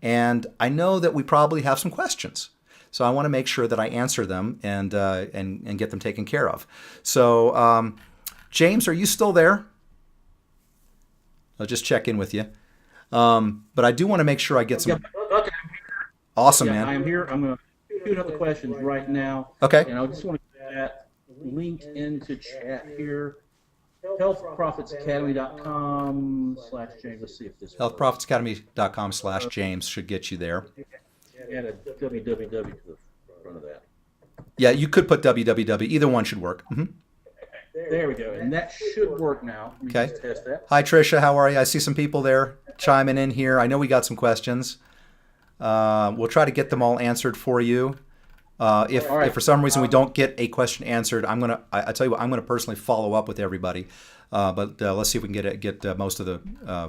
and I know that we probably have some questions. So I want to make sure that I answer them and get them taken care of. So James, are you still there? I'll just check in with you. But I do want to make sure I get Yeah, some. okay. Awesome, Yeah, I man. am here. I'm going to shoot up the questions right now. Okay. And I just want to get that link into chat here. Healthprofitsacademy.com/James. Let's see if this works. Healthprofitsacademy.com/James should get you there. Add a www to the front of that. Yeah, you could put www. Either one should work. There we go. And that should work now. Let me Okay. just test that. Hi, Tricia. How are you? I see some people there chiming in here. I know we got some questions. We'll try to get them all answered for you. If, All right. if for some reason we don't get a question answered, I tell you what, I'm gonna personally follow up with everybody. But let's see if we can get most of the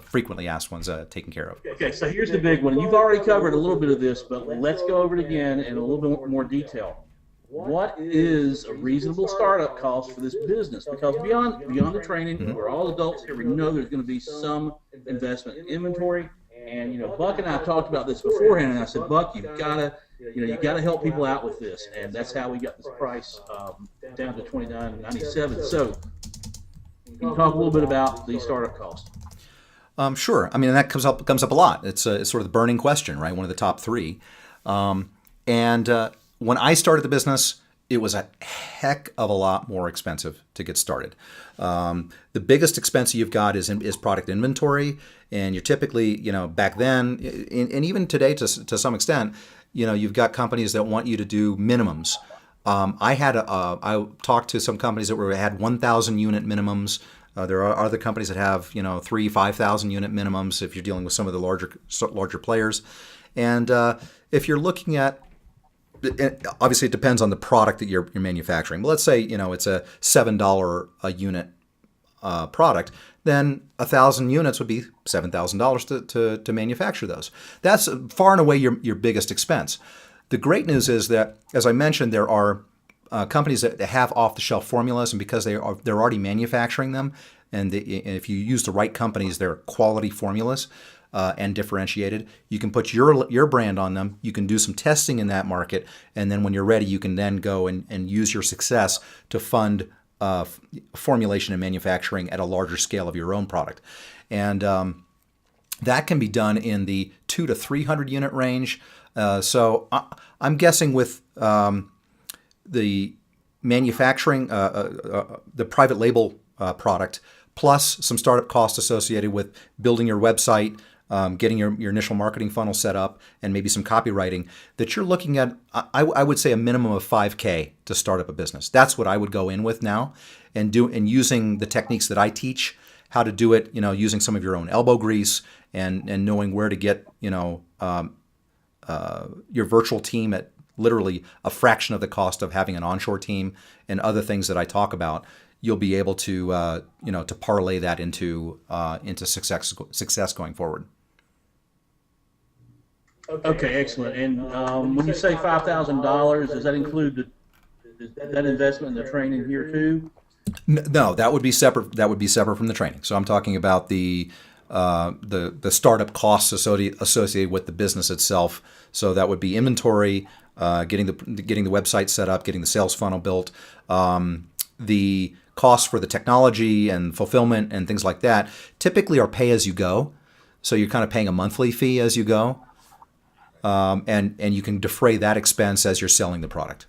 frequently asked ones taken care of. Okay, so here's the big one. You've already covered a little bit of this, but let's go over it again in a little bit more detail. What is a reasonable startup cost for this business? Because beyond the training, we're all adults here. We know there's going to be some investment in inventory. And Buck and I talked about this beforehand, and I said, Buck, you've got to help people out with this, and that's how we got this price down to $29.97. So, can you talk a little bit about the startup cost? Sure. I mean, that comes up a lot. It's sort of the burning question, right? One of the top three. And when I started the business, it was a heck of a lot more expensive to get started. The biggest expense you've got is product inventory, and you're typically, back then, and even today to some extent, you've got companies that want you to do minimums. I talked to some companies that had 1,000 unit minimums. There are other companies that have 5,000 unit minimums if you're dealing with some of the larger players. And if you're looking at, obviously it depends on the product that you're manufacturing. But let's say it's a $7 a unit product, then 1,000 units would be $7,000 to manufacture those. That's far and away your biggest expense. The great news is that, as I mentioned, there are companies that have off-the-shelf formulas, and because they're already manufacturing them, and if you use the right companies, they're quality formulas and differentiated. You can put your brand on them. You can do some testing in that market, and then when you're ready, you can then go and use your success to fund formulation and manufacturing at a larger scale of your own product. And that can be done in the 200 to 300 unit range. So I'm guessing with the manufacturing, the private label product, plus some startup costs associated with building your website, getting your initial marketing funnel set up, and maybe some copywriting, that you're looking at, I would say, a minimum of $5K to start up a business. That's what I would go in with now, and using the techniques that I teach, how to do it, using some of your own elbow grease and knowing where to get, your virtual team at literally a fraction of the cost of having an onshore team, and other things that I talk about. You'll be able to to parlay that into success going forward. Okay, excellent. And when you say $5,000, does that include that investment in the training here too? No, that would be separate. That would be separate from the training. So I'm talking about the startup costs associated with the business itself. So that would be inventory, getting the website set up, getting the sales funnel built, the costs for the technology and fulfillment and things like that. Typically are pay as you go. So you're kind of paying a monthly fee as you go, and you can defray that expense as you're selling the product.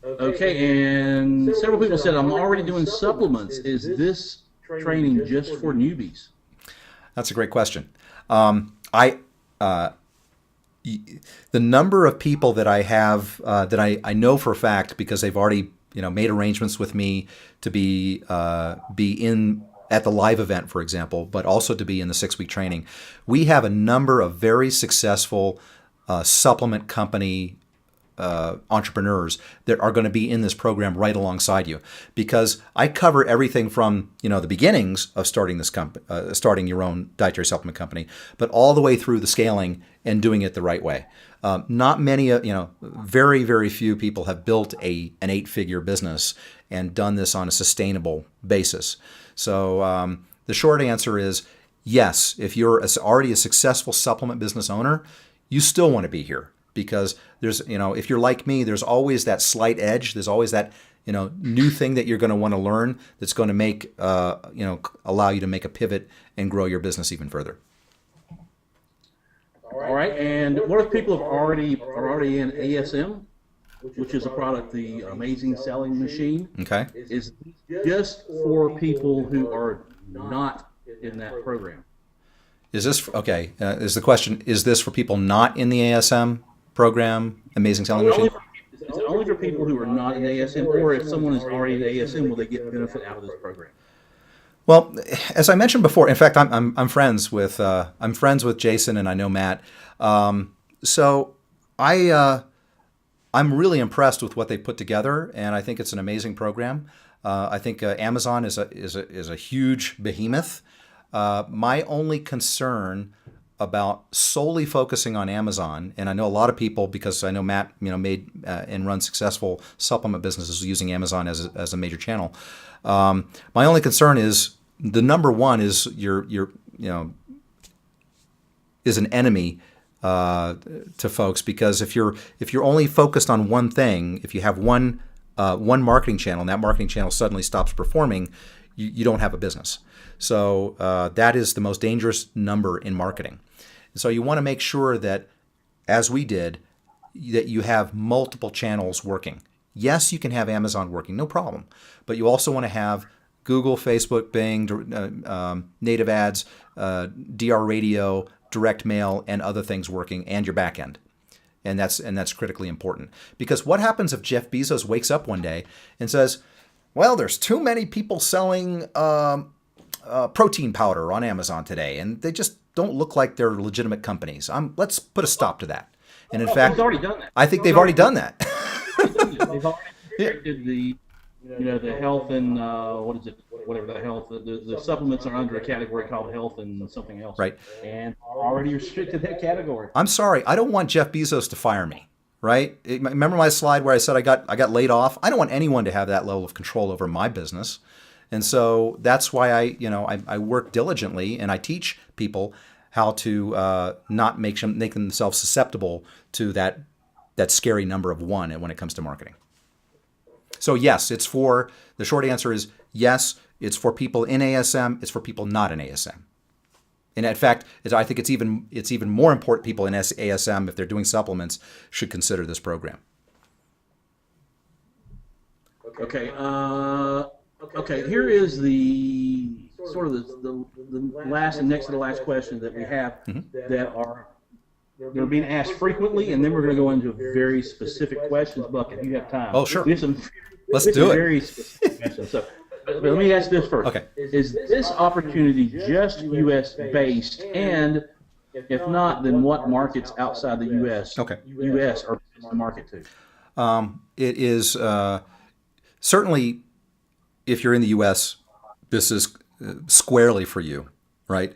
Okay, and several people said, I'm already doing supplements. Is this training just for newbies? That's a great question. The number of people that I have that I know for a fact, because they've already made arrangements with me to be in at the live event, for example, but also to be in the 6-week training. We have a number of very successful supplement company entrepreneurs that are going to be in this program right alongside you, because I cover everything from the beginnings of starting this starting your own dietary supplement company, but all the way through the scaling and doing it the right way. Not many, very, very few people have built an 8-figure business and done this on a sustainable basis. So the short answer is, yes, if you're already a successful supplement business owner, you still want to be here because there's, if you're like me, there's always that slight edge. There's always that, new thing that you're going to want to learn that's going to make, allow you to make a pivot and grow your business even further. All right. And what if people are already in ASM, which is a product, the Amazing Selling Machine? Okay. Is just for people who are not in that program. Is this okay? Is the question? Is this for people not in the ASM program, Amazing Selling Machine? Is it only for people who are not in ASM, or if someone is already in ASM, will they get benefit out of this program? Well, as I mentioned before, in fact, I'm friends with Jason, and I know Matt. So I'm really impressed with what they put together, and I think it's an amazing program. I think Amazon is a huge behemoth. My only concern about solely focusing on Amazon, and I know a lot of people, because I know Matt, made and run successful supplement businesses using Amazon as a major channel. My only concern is the number one is is an enemy to folks, because if you're only focused on one thing, if you have one marketing channel and that marketing channel suddenly stops performing, you don't have a business. So that is the most dangerous number in marketing. And so you want to make sure that, as we did, that you have multiple channels working. Yes, you can have Amazon working, no problem, but you also want to have Google, Facebook, Bing, native ads, DR radio, direct mail, and other things working, and your back end. And that's critically important. Because what happens if Jeff Bezos wakes up one day and says, well, there's too many people selling protein powder on Amazon today, and they just don't look like they're legitimate companies. Let's put a stop to that. And in fact, already done that. I think they've already done that. They've already restricted the health and whatever the health, the supplements are under a category called health and something else. Right. And already restricted that category. I'm sorry, I don't want Jeff Bezos to fire me. Right? Remember my slide where I said I got laid off? I don't want anyone to have that level of control over my business. And so that's why I work diligently, and I teach people how to not make themselves susceptible to that scary number of one when it comes to marketing. So yes, the short answer is yes, it's for people in ASM, it's for people not in ASM. And in fact, I think it's even more important people in ASM, if they're doing supplements, should consider this program. Okay. Okay. Here is the sort of the last and next to the last question that we have that are they're being asked frequently, and then we're going to go into very specific questions. Buck, if you have time. Oh, sure. Let's do it. Very specific questions. So, but let me ask this first. Okay. Is this opportunity just U.S. based? And if not, then what markets outside the U.S. U.S. are the market to? It is certainly, if you're in the U.S., this is squarely for you, right?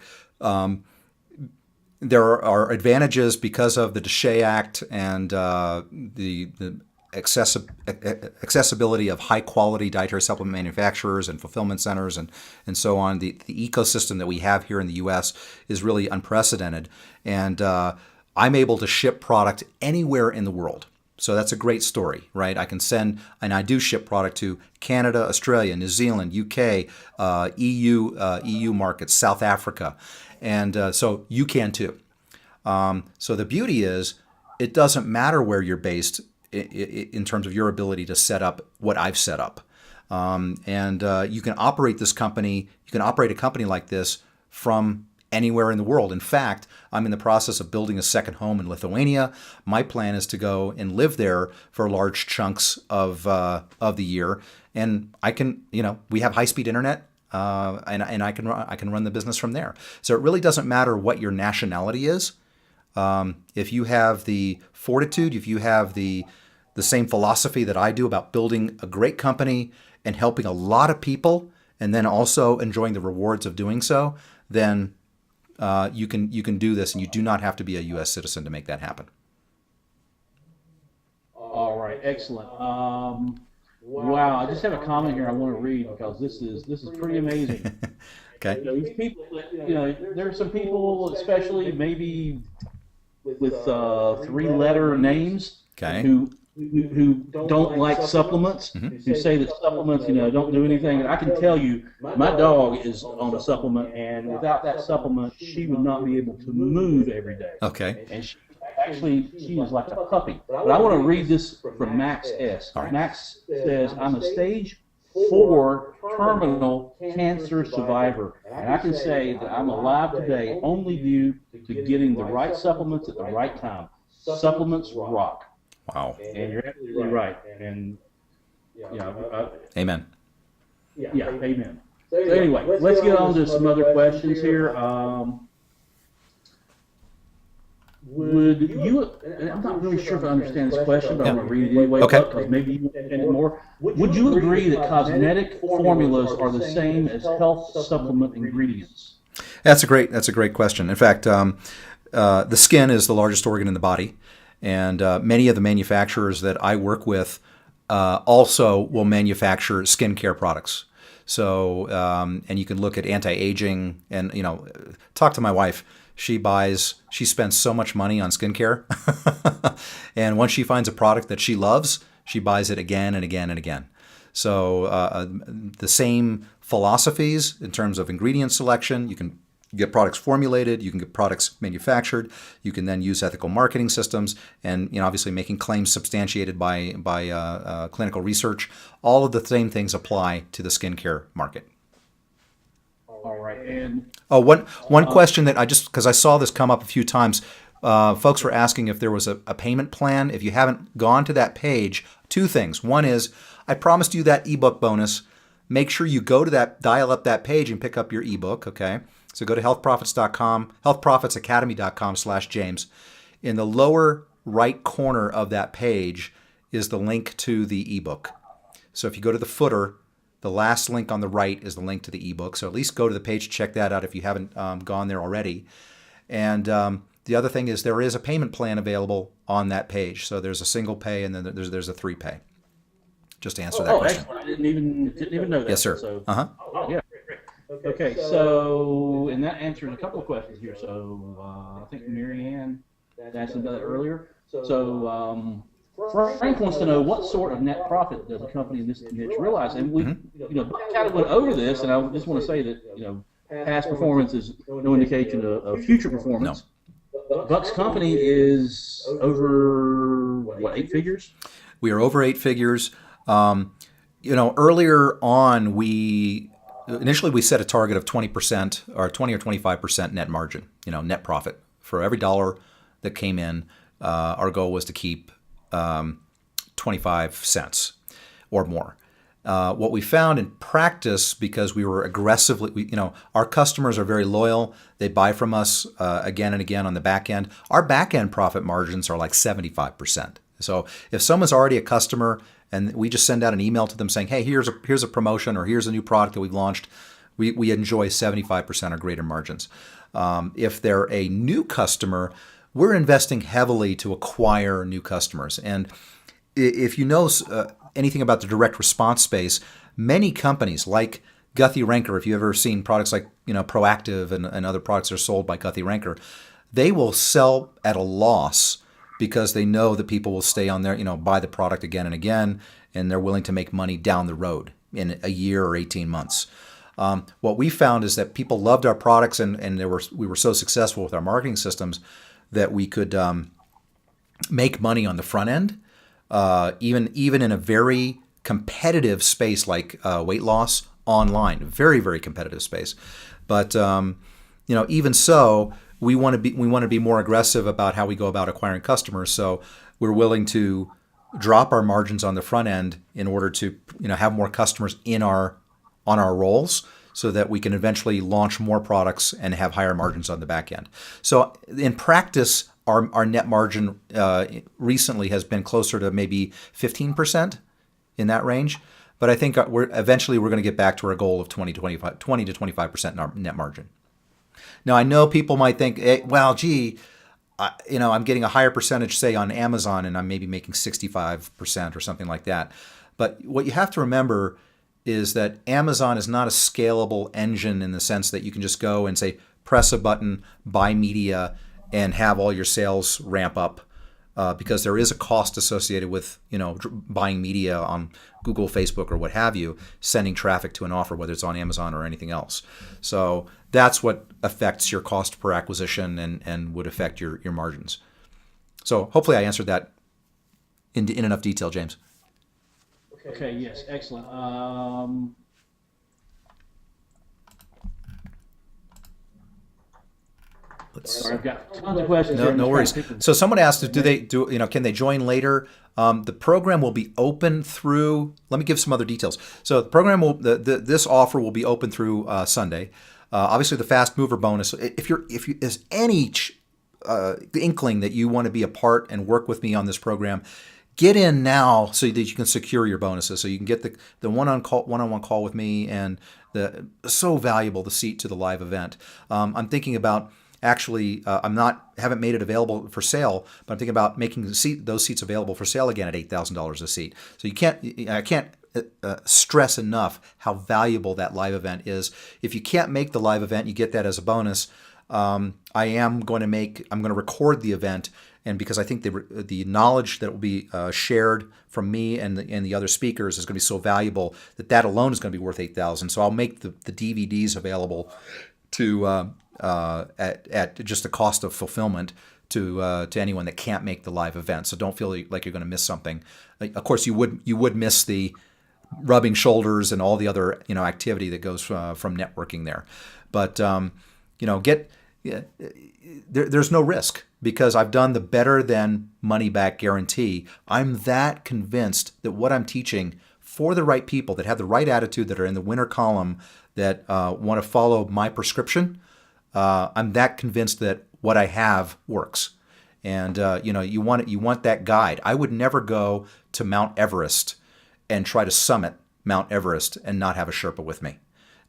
There are advantages because of the DSHEA Act and the accessibility of high-quality dietary supplement manufacturers and fulfillment centers and so on. The ecosystem that we have here in the U.S. is really unprecedented, and I'm able to ship product anywhere in the world. So that's a great story, right? I can send, and I do ship product to Canada, Australia, New Zealand, UK, EU markets, South Africa, and so you can too. So the beauty is, it doesn't matter where you're based in terms of your ability to set up what I've set up. And you can operate this company, you can operate a company like this from anywhere in the world. In fact, I'm in the process of building a second home in Lithuania. My plan is to go and live there for large chunks of the year. And I can, we have high-speed internet, and I can run the business from there. So it really doesn't matter what your nationality is. If you have the fortitude, if you have the same philosophy that I do about building a great company and helping a lot of people, and then also enjoying the rewards of doing so, then you can do this, and you do not have to be a U.S. citizen to make that happen. All right, excellent. Wow, I just have a comment here I want to read because this is pretty amazing. Okay. These people, there are some people, especially maybe with three-letter names, Okay. who don't like supplements, who say that supplements, don't do anything. And I can tell you, my dog is on a supplement, and without that supplement, she would not be able to move every day. Okay. And she is like a puppy. But I want to read this from Max S. All right. Max says, "I'm a stage 4 terminal cancer survivor, and I can say that I'm alive today only due to getting the right supplements at the right time. Supplements rock." Wow. And you're absolutely right. And Amen. amen. So anyway, let's get on to some other questions here. Would you, and I'm not really sure if I understand this question, but I'm going to read it anyway, Okay. because maybe you understand it more. Would you agree that cosmetic formulas are the same as health supplement ingredients? That's a great question. In fact, the skin is the largest organ in the body, and many of the manufacturers that I work with also will manufacture skincare products. So, and you can look at anti-aging, and talk to my wife. She spends so much money on skincare, and once she finds a product that she loves, she buys it again and again and again. So the same philosophies in terms of ingredient selection. You can get products formulated, you can get products manufactured, you can then use ethical marketing systems, and obviously making claims substantiated by clinical research. All of the same things apply to the skincare market. All right. And one question that because I saw this come up a few times. Folks were asking if there was a payment plan. If you haven't gone to that page, two things. One is, I promised you that ebook bonus. Make sure you go to that, dial up that page and pick up your ebook, okay? So go to healthprofits.com, healthprofitsacademy.com/James. In the lower right corner of that page is the link to the ebook. So if you go to the footer, the last link on the right is the link to the ebook. So at least go to the page, check that out if you haven't gone there already. And the other thing is there is a payment plan available on that page. So there's a single pay and then there's a 3-pay. Just to answer that question. Excellent. I didn't even know that. Yes, sir. So, Uh-huh. yeah. Okay, so, and that answers a couple of questions here. So I think Mary Ann asked about that earlier. So Frank wants to know, what sort of net profit does a company in this niche realize? And we, kind of went over this, and I just want to say that, past performance is no indication of future performance. No. Buck's company is over, 8 figures? We are over 8 figures. Earlier on, initially we set a target of 20% or 20 or 25% net margin, net profit. For every dollar that came in, our goal was to keep 25 cents or more. What we found in practice, because we were aggressively, our customers are very loyal. They buy from us again and again on the back end. Our back end profit margins are like 75%. So if someone's already a customer and we just send out an email to them saying, hey, here's a promotion or here's a new product that we've launched, we enjoy 75% or greater margins. If they're a new customer, we're investing heavily to acquire new customers. And if you know anything about the direct response space, many companies like Guthy-Renker, if you've ever seen products like Proactive and other products that are sold by Guthy-Renker, they will sell at a loss because they know that people will stay on there, buy the product again and again, and they're willing to make money down the road in a year or 18 months. What we found is that people loved our products, and we were so successful with our marketing systems that we could make money on the front end, even in a very competitive space like weight loss online, very, very competitive space. But even so, we want to be more aggressive about how we go about acquiring customers. So we're willing to drop our margins on the front end in order to have more customers on our rolls, so that we can eventually launch more products and have higher margins on the back end. So in practice, our net margin recently has been closer to maybe 15% in that range. But I think eventually we're going to get back to our goal of 20 to 25% in our net margin. Now, I know people might think, hey, well, gee, I'm getting a higher percentage, say, on Amazon, and I'm maybe making 65% or something like that. But what you have to remember is that Amazon is not a scalable engine in the sense that you can just go and say, press a button, buy media, and have all your sales ramp up. Because there is a cost associated with buying media on Google, Facebook, or what have you, sending traffic to an offer, whether it's on Amazon or anything else. So that's what affects your cost per acquisition and would affect your margins. So hopefully I answered that in enough detail, James. Okay, yes, excellent. Sorry, I've got tons of questions. No worries. So someone asked, can they join later? The program will be open through. Let me give some other details. So the program this offer will be open through Sunday. Obviously, the fast mover bonus. If there's any inkling that you want to be a part and work with me on this program, get in now so that you can secure your bonuses. So you can get the one-on-one call with me, and so valuable the seat to the live event. I'm thinking about. Actually, haven't made it available for sale, but I'm thinking about making those seats available for sale again at $8,000 a seat. So I can't stress enough how valuable that live event is. If you can't make the live event, you get that as a bonus. I'm going to record the event, and because I think the knowledge that will be shared from me and the other speakers is going to be so valuable that alone is going to be worth $8,000. So I'll make the DVDs available to. At just the cost of fulfillment to anyone that can't make the live event. So don't feel like you're going to miss something. Of course, you would miss the rubbing shoulders and all the other activity that goes from networking there. But there's no risk because I've done the better than money back guarantee. I'm that convinced that what I'm teaching for the right people that have the right attitude, that are in the winner column, that want to follow my prescription. I'm that convinced that what I have works, and you want that guide. I would never go to Mount Everest and try to summit Mount Everest and not have a Sherpa with me.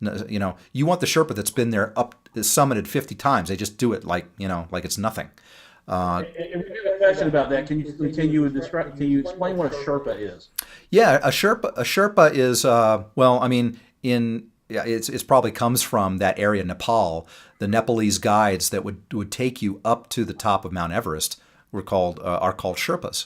You want the Sherpa that's been there summited 50 times. They just do it like it's nothing. And we have a question about that. Can you explain what a Sherpa is? Yeah, a Sherpa is it probably comes from that area, Nepal. The Nepalese guides that would take you up to the top of Mount Everest are called Sherpas,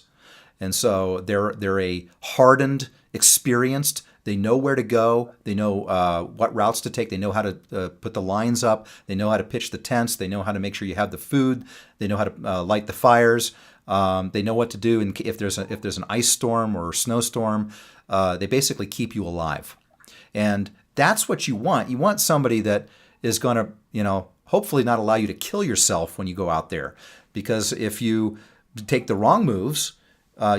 and so they're a hardened, experienced. They know where to go. They know what routes to take. They know how to put the lines up. They know how to pitch the tents. They know how to make sure you have the food. They know how to light the fires. They know what to do if there's an ice storm or snowstorm. They basically keep you alive, and that's what you want. You want somebody that is going to, hopefully not allow you to kill yourself when you go out there. Because if you take the wrong moves,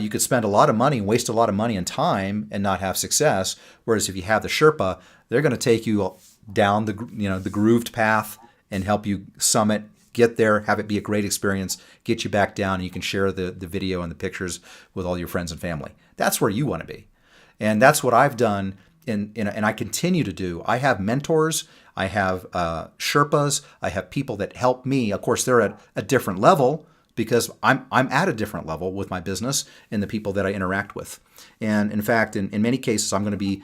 you could spend a lot of money, waste a lot of money and time, and not have success. Whereas if you have the Sherpa, they're going to take you down the grooved path and help you summit, get there, have it be a great experience, get you back down, and you can share the video and the pictures with all your friends and family. That's where you want to be. And that's what I've done. And I continue to do. I have mentors, I have Sherpas, I have people that help me. Of course, they're at a different level because I'm at a different level with my business and the people that I interact with. And in fact, in many cases, I'm going to be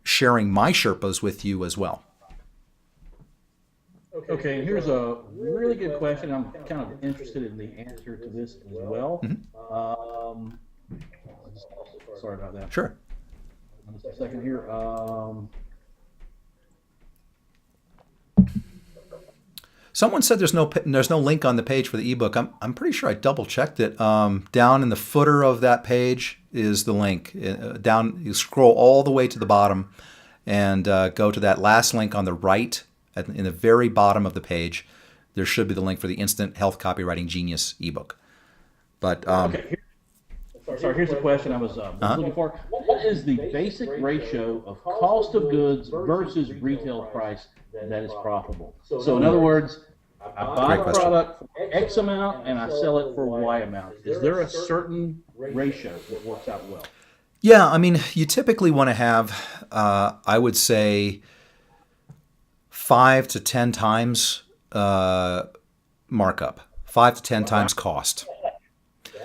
sharing my Sherpas with you as well. Okay, here's a really good question. I'm kind of interested in the answer to this as well. Mm-hmm. Sorry about that. Sure. Just a second here. Someone said there's no link on the page for the ebook. I'm pretty sure I double checked it. Down in the footer of that page is the link. Down, you scroll all the way to the bottom, and go to that last link on the right in the very bottom of the page. There should be the link for the Instant Health Copywriting Genius ebook. But okay. Sorry, here's the question I was looking for. What is the basic ratio of cost of goods versus retail price that is profitable? So in other words, I buy a product for X amount and I sell it for Y amount. Is there a certain ratio that works out well? Yeah, I mean, you typically want to have, I would say, 5 to 10 times markup, 5 to 10 times cost.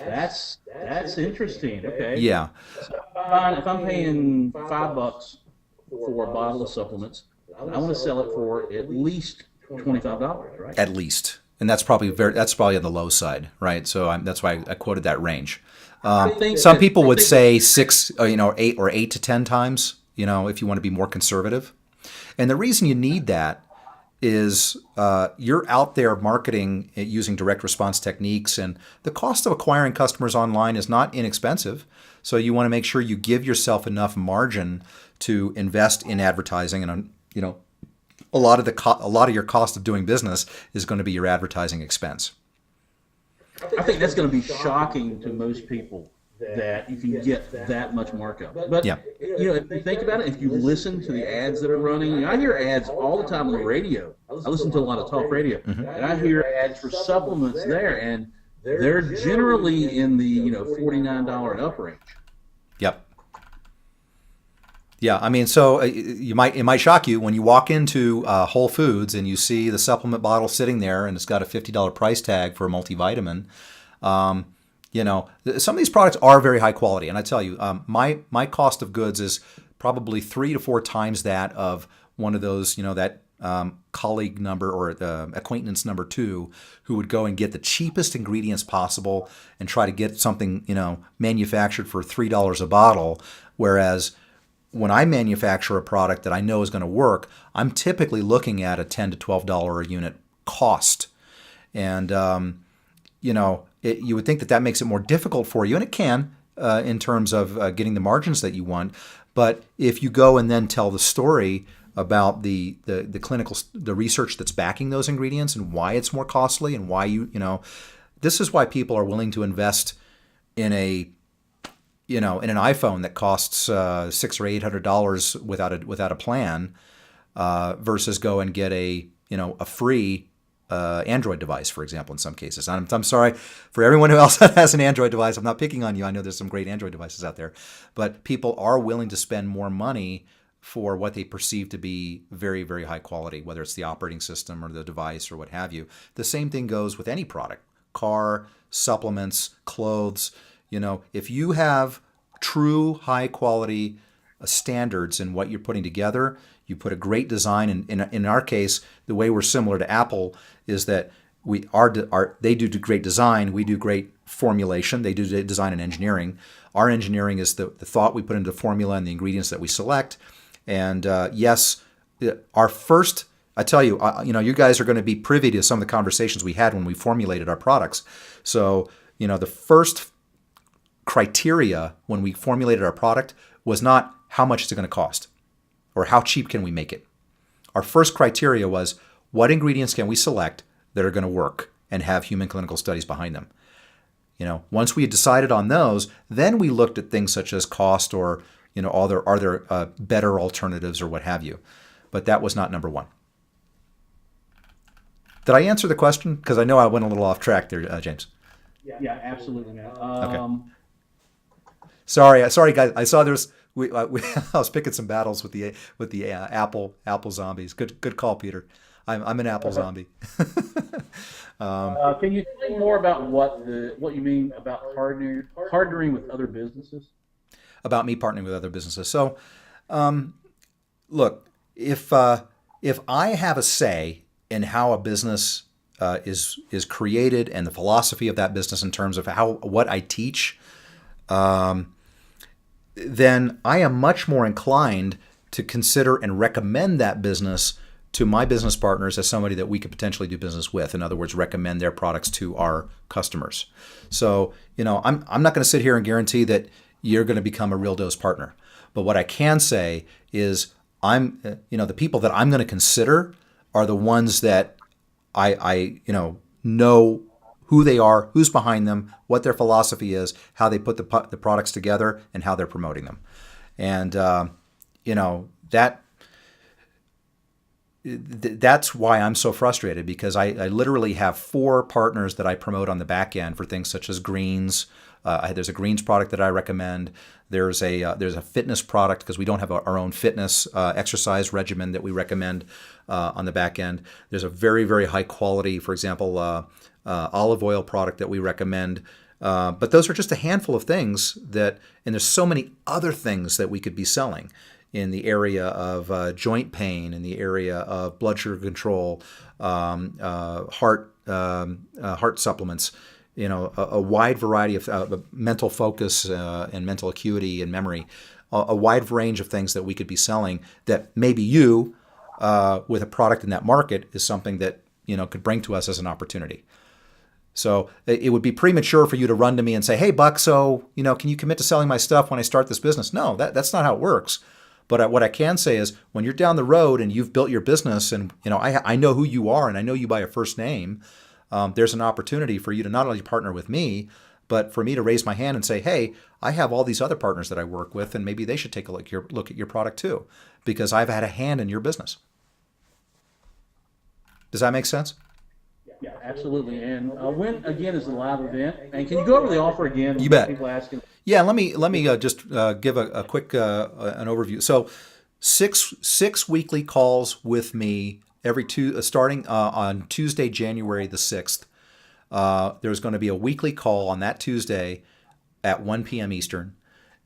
That's interesting. Okay. Yeah, So if I'm paying $5 for a bottle of supplements, I want to sell it for at least $25, right? at least, and that's probably on the low side, right? So that's why I quoted that range. Some people would say six, eight or 8 to 10 times, if you want to be more conservative. And the reason you need that is you're out there marketing using direct response techniques, and the cost of acquiring customers online is not inexpensive. So you want to make sure you give yourself enough margin to invest in advertising, and a lot of your cost of doing business is going to be your advertising expense. I think that's going to be shocking to most people that you can get that much markup. But Yeah. if you think about it, if you listen to the ads that are running, I hear ads all the time on the radio. I listen to a lot of talk radio, and I hear ads for supplements there, and they're generally in the $49 and up range. Yep. Yeah, I mean, so it might shock you when you walk into Whole Foods and you see the supplement bottle sitting there and it's got a $50 price tag for a multivitamin. Some of these products are very high quality, and I tell you, my cost of goods is probably 3 to 4 times that of one of those, that colleague number or acquaintance number 2 who would go and get the cheapest ingredients possible and try to get something, manufactured for $3 a bottle, whereas when I manufacture a product that I know is going to work, I'm typically looking at a $10 to $12 a unit cost. And, you would think that makes it more difficult for you, and it can in terms of getting the margins that you want. But if you go and then tell the story about the research that's backing those ingredients and why it's more costly and why this is why people are willing to invest in in an iPhone that costs $600 or $800 without a plan, versus go and get a free Android device, for example, in some cases. I'm sorry for everyone who else has an Android device. I'm not picking on you. I know there's some great Android devices out there, but people are willing to spend more money for what they perceive to be very, very high quality, whether it's the operating system or the device or what have you. The same thing goes with any product: car, supplements, clothes. If you have true high quality standards in what you're putting together, you put a great design. In our case, the way we're similar to Apple is that they do great design, we do great formulation. They do design and engineering. Our engineering is the thought we put into the formula and the ingredients that we select. And yes, our first, I tell you, you guys are going to be privy to some of the conversations we had when we formulated our products. So, the first criteria when we formulated our product was not how much is it going to cost or how cheap can we make it. Our first criteria was what ingredients can we select that are going to work and have human clinical studies behind them. Once we had decided on those, then we looked at things such as cost or, are there better alternatives or what have you. But that was not number one. Did I answer the question? Because I know I went a little off track there, James. Yeah, absolutely, man. Okay. Sorry, guys. I saw there's I was picking some battles with the Apple zombies. Good call, Peter. I'm an Apple zombie. Can you tell me more about what you mean about partnering with other businesses? About me partnering with other businesses. So, look, if I have a say in how a business is created and the philosophy of that business in terms of what I teach, then I am much more inclined to consider and recommend that business to my business partners as somebody that we could potentially do business with. In other words, recommend their products to our customers. So, I'm not going to sit here and guarantee that you're going to become a Real Dose partner. But what I can say is the people that I'm going to consider are the ones that I know who they are, who's behind them, what their philosophy is, how they put the products together, and how they're promoting them. And, that's why I'm so frustrated, because I literally have 4 partners that I promote on the back end for things such as greens. There's a greens product that I recommend. There's a fitness product, because we don't have our own fitness exercise regimen that we recommend on the back end. There's a very, very high quality, for example, olive oil product that we recommend But those are just a handful of things and there's so many other things that we could be selling in the area of joint pain, in the area of blood sugar control, heart supplements, a wide variety of mental focus and mental acuity and memory, a wide range of things that we could be selling that maybe you, with a product in that market, is something that could bring to us as an opportunity. So it would be premature for you to run to me and say, "Hey, Buck, so can you commit to selling my stuff when I start this business?" No, that's not how it works. But what I can say is, when you're down the road and you've built your business, and I know who you are and I know you by a first name, there's an opportunity for you to not only partner with me, but for me to raise my hand and say, "Hey, I have all these other partners that I work with, and maybe they should take a look at your product too, because I've had a hand in your business." Does that make sense? Yeah, absolutely. And when again is the live event? And can you go over the offer again? You bet. People asking. Yeah, let me just give a quick an overview. So, six weekly calls with me starting on Tuesday, January the 6th. There's going to be a weekly call on that Tuesday at 1 p.m. Eastern,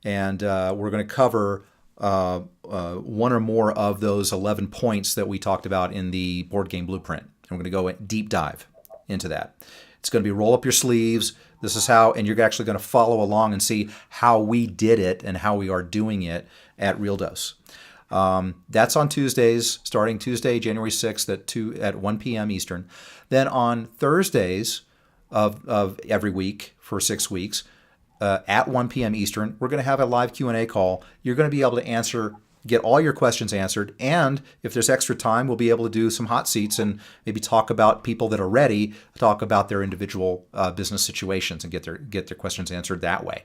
and we're going to cover one or more of those 11 points that we talked about in the board game blueprint. And we're going to go deep dive into that. It's going to be roll up your sleeves. This is how, and you're actually going to follow along and see how we did it and how we are doing it at Real Dose. That's on Tuesdays, starting Tuesday, January 6th at 1 p.m. Eastern. Then on Thursdays of every week for 6 weeks, at 1 p.m. Eastern, we're going to have a live Q&A call. You're going to be able to get all your questions answered, and if there's extra time, we'll be able to do some hot seats and maybe talk about people that are ready, talk about their individual business situations, and get their questions answered that way.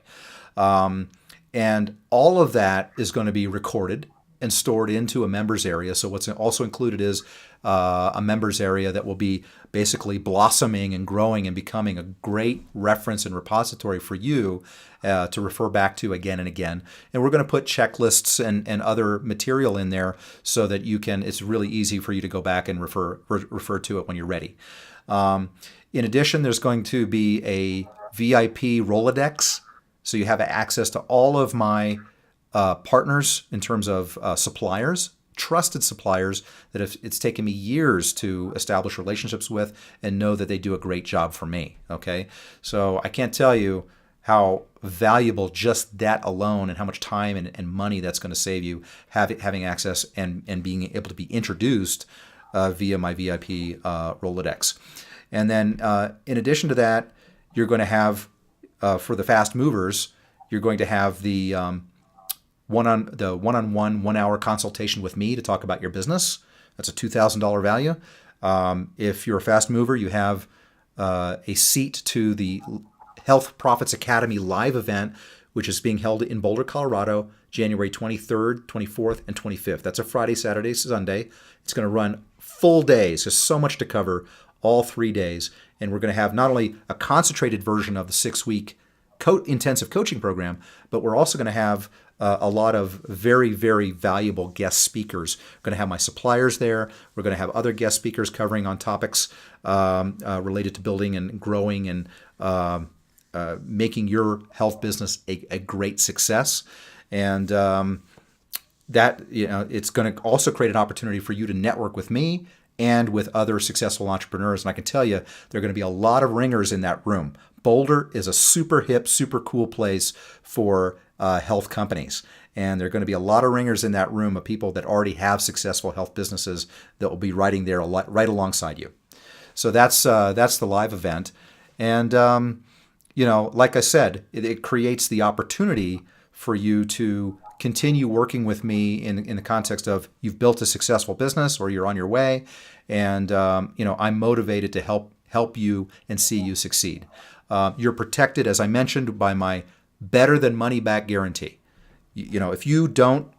And all of that is going to be recorded and stored into a members area. So what's also included is a members area that will be basically blossoming and growing and becoming a great reference and repository for you to refer back to again and again. And we're going to put checklists and other material in there so that it's really easy for you to go back and refer to it when you're ready. In addition, there's going to be a VIP Rolodex. So you have access to all of my partners in terms of suppliers, trusted suppliers that it's taken me years to establish relationships with and know that they do a great job for me. Okay, so I can't tell you how valuable just that alone and how much time and money that's going to save you having access and being able to be introduced via my VIP Rolodex. And then in addition to that, you're going to have for the fast movers, you're going to have the one-on-one 1 hour consultation with me to talk about your business. That's a $2,000 value. If you're a fast mover, you have a seat to the Health Profits Academy live event, which is being held in Boulder, Colorado, January 23rd, 24th, and 25th. That's a Friday, Saturday, Sunday. It's going to run full days. There's so much to cover all 3 days. And we're going to have not only a concentrated version of the 6-week intensive coaching program, but we're also going to have a lot of very, very valuable guest speakers. We're going to have my suppliers there. We're going to have other guest speakers covering on topics related to building and growing and making your health business a great success. And that it's going to also create an opportunity for you to network with me and with other successful entrepreneurs. And I can tell you, there are going to be a lot of ringers in that room. Boulder is a super hip, super cool place for health companies. And there are going to be a lot of ringers in that room of people that already have successful health businesses that will be riding there right alongside you. So that's the live event. And, like I said, it creates the opportunity for you to continue working with me in the context of you've built a successful business or you're on your way. And, I'm motivated to help you and see you succeed. You're protected, as I mentioned, by my better than money back guarantee. If you don't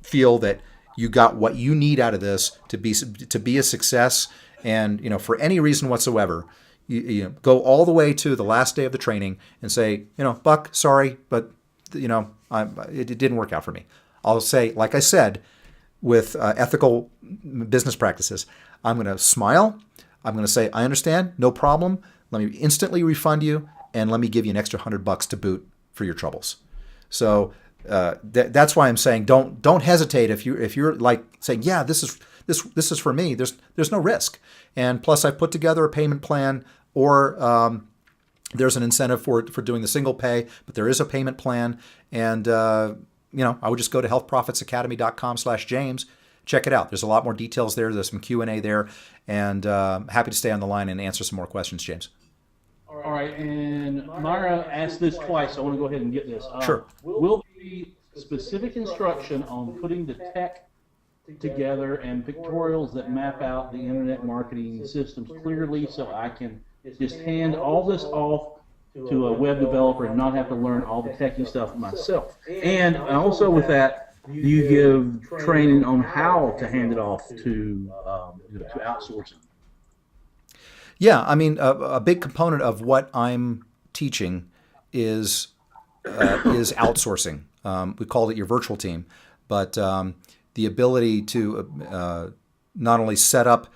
feel that you got what you need out of this to be a success, and for any reason whatsoever, you go all the way to the last day of the training and say, Buck, sorry, but it didn't work out for me. I'll say, like I said, with ethical business practices, I'm going to smile. I'm going to say, I understand, no problem. Let me instantly refund you, and let me give you an extra $100 to boot for your troubles. So that's why I'm saying don't hesitate if you're like saying, yeah, this is for me. There's no risk, and plus I've put together a payment plan, or there's an incentive for doing the single pay, but there is a payment plan, and I would just go to healthprofitsacademy.com/James. Check it out. There's a lot more details there. There's some Q&A there, and happy to stay on the line and answer some more questions, James. All right, and Myra asked this twice, so I want to go ahead and get this. Sure. Will there be specific instruction on putting the tech together and pictorials that map out the internet marketing systems clearly, so I can just hand all this off to a web developer and not have to learn all the techie stuff myself? And also with that, do you give training on how to hand it off to outsourcing? Yeah, I mean, a big component of what I'm teaching is outsourcing. We called it your virtual team, but the ability to not only set up.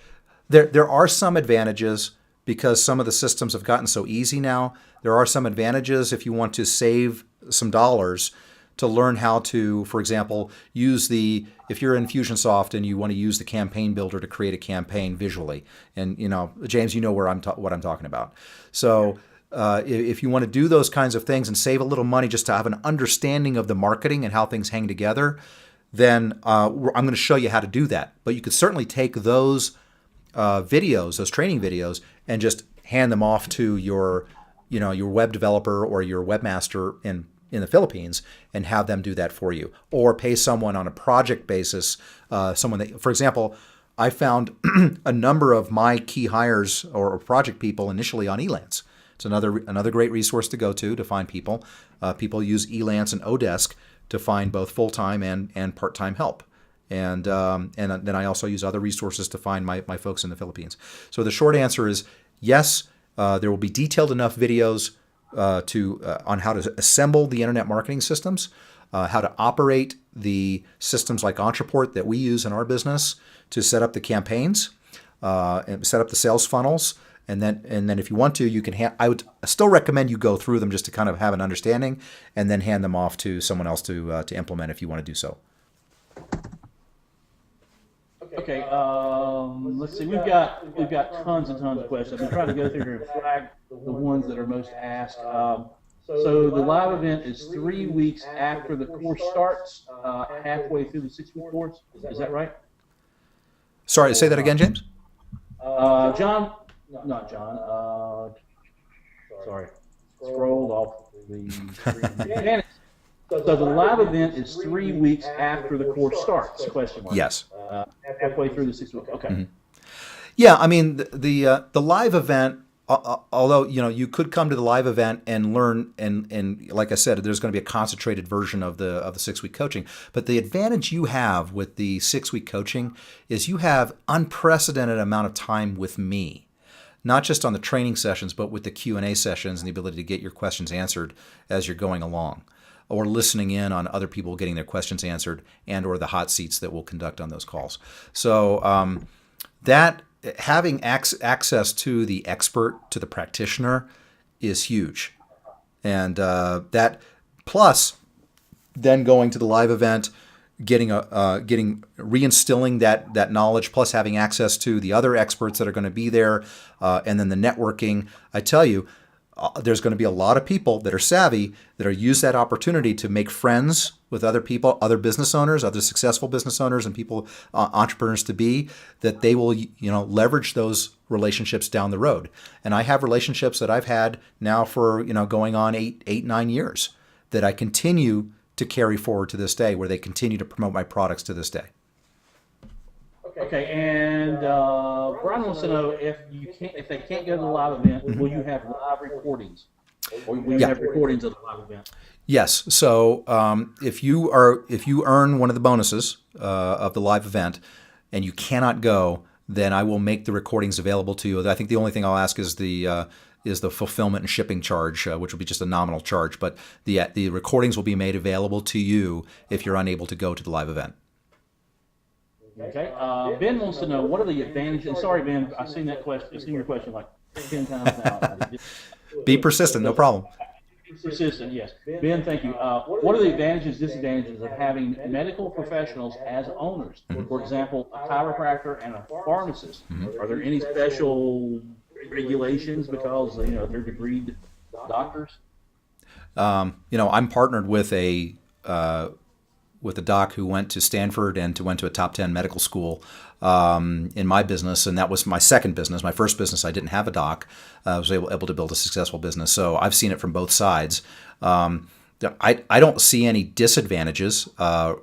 There are some advantages because some of the systems have gotten so easy now. There are some advantages if you want to save some dollars to learn how to, for example, if you're in Infusionsoft and you want to use the campaign builder to create a campaign visually. And, James, you know what I'm talking about. So if you want to do those kinds of things and save a little money just to have an understanding of the marketing and how things hang together, then I'm going to show you how to do that. But you could certainly take those videos, those training videos, and just hand them off to your web developer or your webmaster in the Philippines and have them do that for you, or pay someone on a project basis. Someone that, for example, I found a number of my key hires or project people initially on Elance. It's another great resource to go to find people. People use Elance and Odesk to find both full-time and part-time help. And then I also use other resources to find my folks in the Philippines. So the short answer is yes, there will be detailed enough videos on how to assemble the internet marketing systems, how to operate the systems like Entreport that we use in our business to set up the campaigns, and set up the sales funnels. And then if you want to, you can. I would still recommend you go through them just to kind of have an understanding, and then hand them off to someone else to implement if you want to do so. Okay, let's see. We've got tons and tons of questions. I'm trying to go through here and flag the ones that are most asked. So the live event is 3 weeks after the course starts, halfway through the 6-week course. Is that right? Sorry, say that again, James. Not John. Sorry, scrolled off the screen. So the live event is 3 weeks after the course starts? Question mark. Yes. Halfway through the 6 weeks. Okay. Mm-hmm. Yeah, I mean the live event. Although you could come to the live event and learn, and like I said, there's going to be a concentrated version of the 6-week coaching. But the advantage you have with the 6-week coaching is you have unprecedented amount of time with me, not just on the training sessions, but with the Q&A sessions and the ability to get your questions answered as you're going along, or listening in on other people getting their questions answered, and or the hot seats that we'll conduct on those calls. So that having access to the expert, to the practitioner, is huge. And that plus then going to the live event, reinstilling that knowledge, plus having access to the other experts that are going to be there, and then the networking. I tell you, there's going to be a lot of people that are savvy that are use that opportunity to make friends with other people, other business owners, other successful business owners, and people, entrepreneurs to be, that they will leverage those relationships down the road. And I have relationships that I've had now for going on 9 years that I continue to carry forward to this day, where they continue to promote my products to this day. Okay, and Brian wants to know if they can't go to the live event, will you have live recordings? Or will you have recordings of the live event? Yes. So if you earn one of the bonuses of the live event and you cannot go, then I will make the recordings available to you. I think the only thing I'll ask is the fulfillment and shipping charge, which will be just a nominal charge. But the recordings will be made available to you if you're unable to go to the live event. Okay. Ben wants to know, what are the advantages? And sorry, Ben, I've seen that question. I've seen your question like 10 times now. Be persistent, no problem. Persistent, yes. Ben, thank you. What are the advantages, disadvantages of having medical professionals as owners? For example, a chiropractor and a pharmacist. Are there any special regulations because they're degreed doctors? I'm partnered with a doc who went to Stanford and went to a top 10 medical school in my business, and that was my second business. My first business, I didn't have a doc. I was able to build a successful business, so I've seen it from both sides. I don't see any disadvantages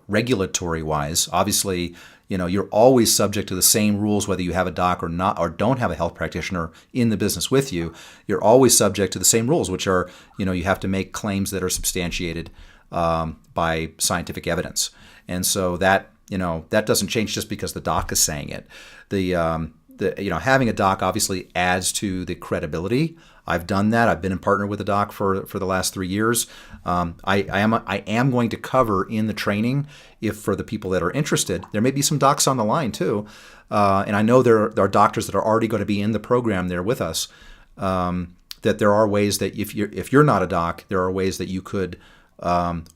regulatory-wise. Obviously, you're always subject to the same rules whether you have a doc or not, or don't have a health practitioner in the business with you. You're always subject to the same rules, which are, you have to make claims that are substantiated by scientific evidence. And so that doesn't change just because the doc is saying it. Having a doc obviously adds to the credibility. I've done that. I've been in partner with a doc for the last 3 years. I am going to cover in the training, if for the people that are interested, there may be some docs on the line too. And I know there are doctors that are already going to be in the program there with us, that there are ways that if you're not a doc, there are ways that you could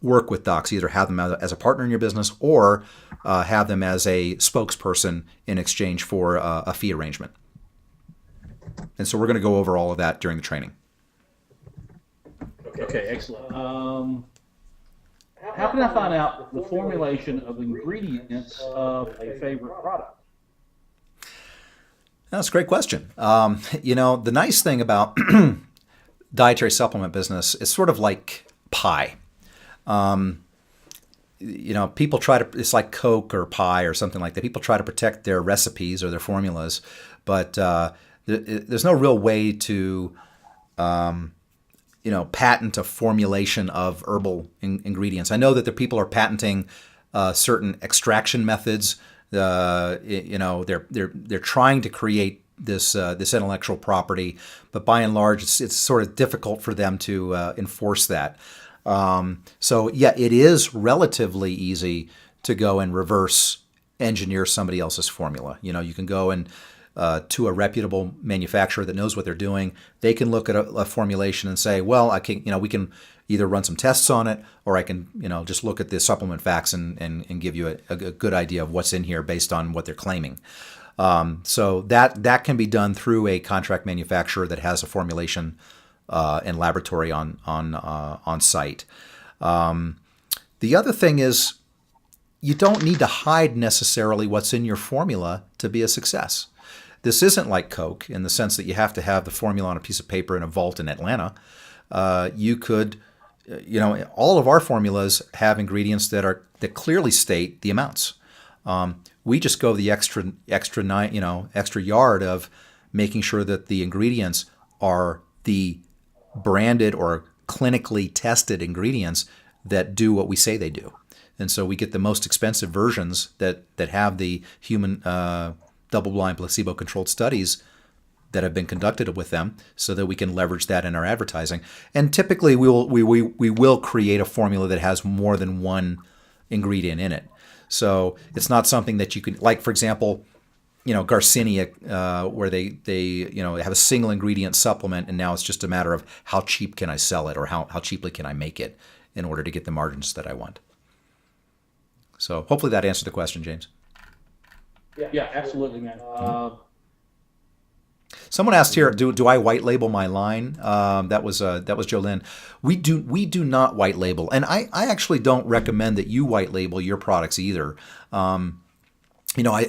work with docs, either have them as a partner in your business or have them as a spokesperson in exchange for a fee arrangement. And so we're going to go over all of that during the training. Okay, excellent. How can I find out the formulation of ingredients of a favorite product? That's a great question. The nice thing about dietary supplement business is sort of like pie. People try to, it's like Coke or pie or something like that. People try to protect their recipes or their formulas, but there's no real way to, patent a formulation of herbal ingredients. I know that the people are patenting certain extraction methods. They're trying to create this intellectual property, but by and large, it's sort of difficult for them to enforce that. So yeah, it is relatively easy to go and reverse engineer somebody else's formula. You can go and to a reputable manufacturer that knows what they're doing. They can look at a formulation and say, well, we can either run some tests on it, or I can, just look at the supplement facts and give you a good idea of what's in here based on what they're claiming. So that can be done through a contract manufacturer that has a formulation and laboratory on site. The other thing is, you don't need to hide necessarily what's in your formula to be a success. This isn't like Coke in the sense that you have to have the formula on a piece of paper in a vault in Atlanta. You could, all of our formulas have ingredients that clearly state the amounts. We just go the extra yard of making sure that the ingredients are the branded or clinically tested ingredients that do what we say they do. And so we get the most expensive versions that have the human double-blind placebo-controlled studies that have been conducted with them, so that we can leverage that in our advertising. And typically we will create a formula that has more than one ingredient in it. So it's not something that you can, like, for example, Garcinia, where they have a single ingredient supplement, and now it's just a matter of how cheap can I sell it, or how cheaply can I make it in order to get the margins that I want. So hopefully that answered the question, James. Yeah, absolutely, man. Someone asked here, do I white label my line? That was Jolene. We do not white label, and I actually don't recommend that you white label your products either. I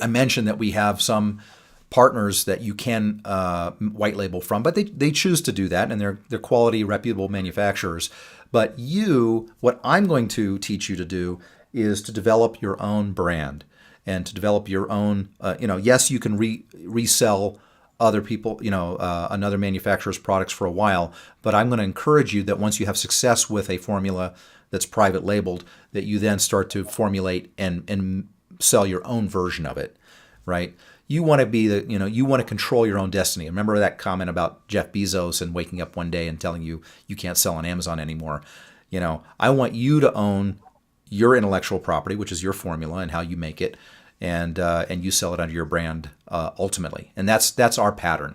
mentioned that we have some partners that you can white label from, but they choose to do that, and they're quality, reputable manufacturers. But what I'm going to teach you to do is to develop your own brand and to develop your own. Yes, you can resell other people, another manufacturer's products for a while, but I'm going to encourage you that once you have success with a formula that's private labeled, that you then start to formulate and sell your own version of it, right? You want to be you want to control your own destiny. Remember that comment about Jeff Bezos and waking up one day and telling you can't sell on Amazon anymore. I want you to own your intellectual property, which is your formula and how you make it, and you sell it under your brand ultimately. And that's our pattern.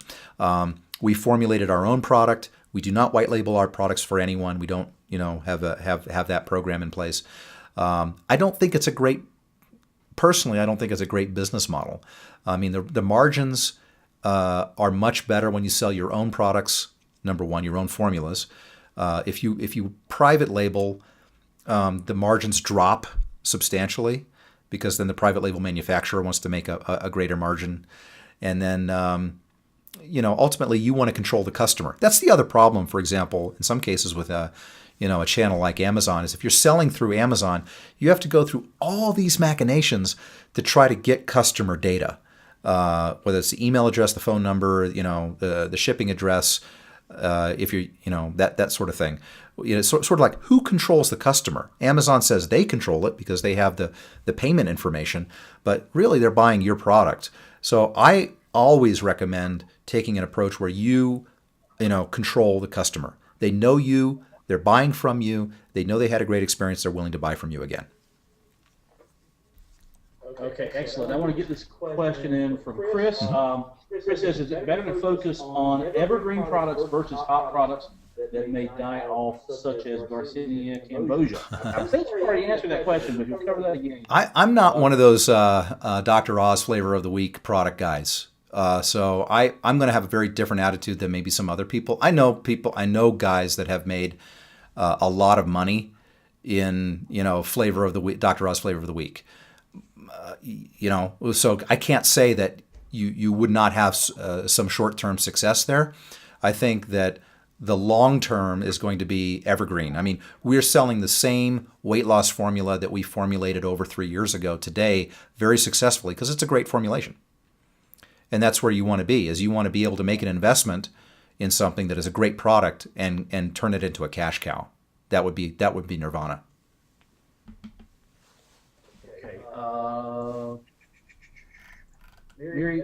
We formulated our own product. We do not white label our products for anyone. We don't, have that program in place. I don't think it's a great. Personally, I don't think it's a great business model. I mean, the margins are much better when you sell your own products. Number one, your own formulas. If you private label, the margins drop substantially because then the private label manufacturer wants to make a greater margin, and then ultimately you want to control the customer. That's the other problem. For example, in some cases with a channel like Amazon, is if you're selling through Amazon, you have to go through all these machinations to try to get customer data, whether it's the email address, the phone number, the shipping address, if you're, that sort of thing. Sort of like, who controls the customer? Amazon says they control it because they have the payment information, but really they're buying your product. So I always recommend taking an approach where you control the customer. They know you. They're buying from you. They know they had a great experience. They're willing to buy from you again. Okay, excellent. I want to get this question in from Chris. Chris says, is it better to focus on evergreen products versus hot products that may die off, such as Garcinia cambogia? I think you already answered that question, but you'll cover that again. I'm not one of those Dr. Oz flavor of the week product guys. So I'm going to have a very different attitude than maybe some other people. I know guys that have made a lot of money in, flavor of the week, Dr. Oz flavor of the week. So I can't say that you would not have some short-term success there. I think that the long-term is going to be evergreen. I mean, we're selling the same weight loss formula that we formulated over 3 years ago today very successfully because it's a great formulation. And that's where you want to be, is you want to be able to make an investment in something that is a great product and turn it into a cash cow. That would be nirvana. Okay. Mary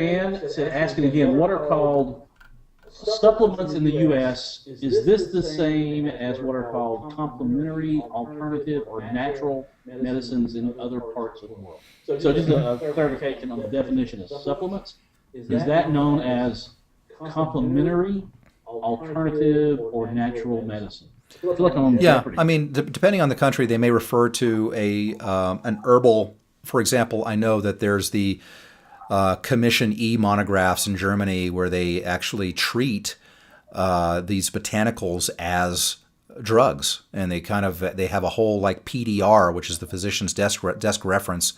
Ann said, asking again, what are called supplements in the U.S.? Is this the same as what are called complementary, alternative, or natural medicines in other parts of the world? So just a clarification on the definition of supplements. Is that known as complementary, alternative, or natural medicine? I feel like I'm on Jeopardy. I mean, depending on the country, they may refer to an herbal. For example, I know that there's the Commission E monographs in Germany where they actually treat these botanicals as drugs, and they have a whole like PDR, which is the physician's desk reference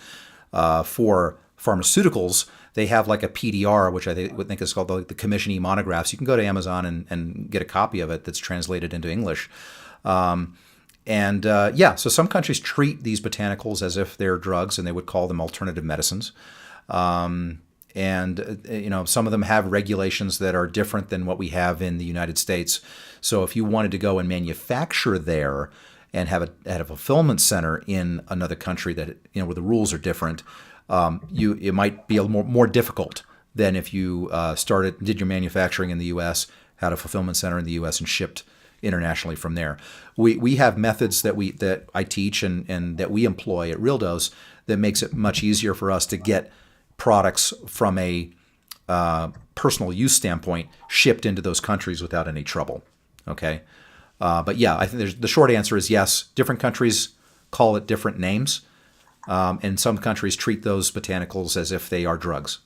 for pharmaceuticals. They have like a PDR, which I think is called the Commission E monographs. You can go to Amazon and get a copy of it that's translated into English. So some countries treat these botanicals as if they're drugs, and they would call them alternative medicines. Some of them have regulations that are different than what we have in the United States. So if you wanted to go and manufacture there and have a fulfillment center in another country that where the rules are different, it might be a more difficult than if you did your manufacturing in the U.S., had a fulfillment center in the U.S. and shipped internationally from there. We have methods that I teach and that we employ at Real Dose that makes it much easier for us to get products from a personal use standpoint shipped into those countries without any trouble. Okay, but yeah, I think the short answer is yes. Different countries call it different names, and some countries treat those botanicals as if they are drugs.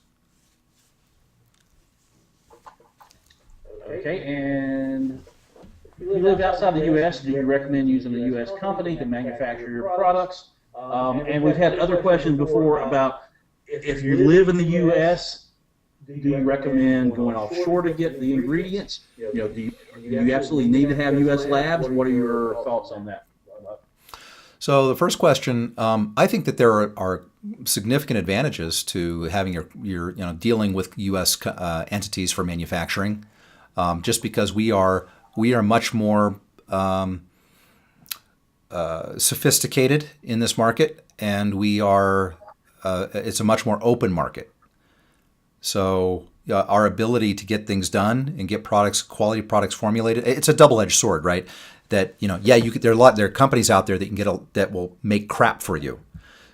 Okay, and if you live outside the U.S., do you recommend using a U.S. company to manufacture your products? And we've had other questions before about if you live in the U.S., do you recommend going offshore to get the ingredients? Do you absolutely need to have U.S. labs? What are your thoughts on that? So the first question, I think that there are significant advantages to having your dealing with U.S. Entities for manufacturing, just because we are much more sophisticated in this market, and we are it's a much more open market. So our ability to get things done and get quality products formulated, it's a double-edged sword, right? That there are companies out there that you can get that will make crap for you.